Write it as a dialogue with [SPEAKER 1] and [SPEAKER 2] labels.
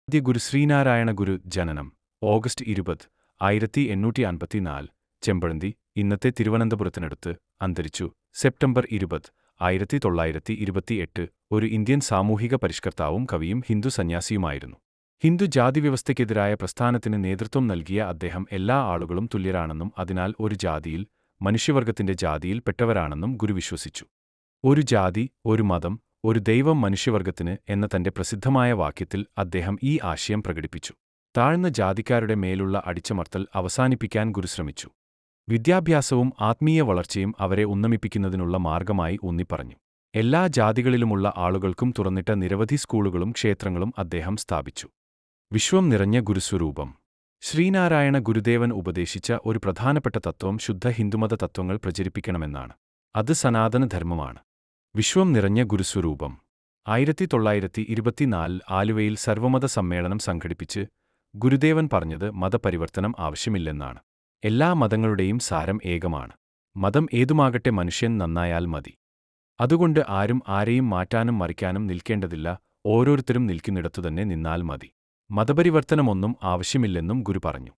[SPEAKER 1] ആദ്യ ഗുരു ശ്രീനാരായണ ഗുരു ജനനം ഓഗസ്റ്റ് 20, 1854 ചെമ്പഴന്തി, ഇന്നത്തെ തിരുവനന്തപുരത്തിനടുത്ത്. അന്തരിച്ചു സെപ്റ്റംബർ 20, 1928. ഒരു ഇന്ത്യൻ സാമൂഹിക പരിഷ്കർത്താവും കവിയും ഹിന്ദു സന്യാസിയുമായിരുന്നു. ഹിന്ദു ജാതിവ്യവസ്ഥയ്ക്കെതിരായ പ്രസ്ഥാനത്തിന് നേതൃത്വം നൽകിയ അദ്ദേഹം എല്ലാ ആളുകളും തുല്യരാണെന്നും അതിനാൽ ഒരു ജാതിയിൽ, മനുഷ്യവർഗത്തിന്റെ ജാതിയിൽ പെട്ടവരാണെന്നും ഗുരു വിശ്വസിച്ചു. ഒരു ജാതി, ഒരു മതം, ഒരു ദൈവം മനുഷ്യവർഗത്തിന് എന്ന തന്റെ പ്രസിദ്ധമായ വാക്യത്തിൽ അദ്ദേഹം ഈ ആശയം പ്രകടിപ്പിച്ചു. താഴ്ന്ന ജാതിക്കാരുടെ മേലുള്ള അടിച്ചമർത്തൽ അവസാനിപ്പിക്കാൻ ഗുരു ശ്രമിച്ചു. വിദ്യാഭ്യാസവും ആത്മീയ വളർച്ചയും അവരെ ഉന്നമിപ്പിക്കുന്നതിനുള്ള മാർഗമായി ഊന്നിപ്പറഞ്ഞു. എല്ലാ ജാതികളിലുമുള്ള ആളുകൾക്കും തുറന്നിട്ട നിരവധി സ്കൂളുകളും ക്ഷേത്രങ്ങളും അദ്ദേഹം സ്ഥാപിച്ചു. വിശ്വം നിറഞ്ഞ ഗുരുസ്വരൂപം. ശ്രീനാരായണ ഗുരുദേവൻ ഉപദേശിച്ച ഒരു പ്രധാനപ്പെട്ട തത്വം ശുദ്ധ ഹിന്ദുമത തത്വങ്ങൾ പ്രചരിപ്പിക്കണമെന്നാണ്. അത് സനാതനധർമ്മമാണ്. വിശ്വം നിറഞ്ഞ ഗുരുസ്വരൂപം. 1924 ആലുവയിൽ സർവമത സമ്മേളനം സംഘടിപ്പിച്ച് ഗുരുദേവൻ പറഞ്ഞത് മതപരിവർത്തനം ആവശ്യമില്ലെന്നാണ്. എല്ലാ മതങ്ങളുടെയും സാരം ഏകമാണ്. മതം ഏതുമാകട്ടെ, മനുഷ്യൻ നന്നായാൽ മതി. അതുകൊണ്ട് ആരും ആരെയും മാറ്റാനും മറിക്കാനും നിൽക്കേണ്ടതില്ല, ഓരോരുത്തരും നിൽക്കുന്നിടത്തുതന്നെ നിന്നാൽ മതി. മതപരിവർത്തനമൊന്നും ആവശ്യമില്ലെന്നും ഗുരു പറഞ്ഞു.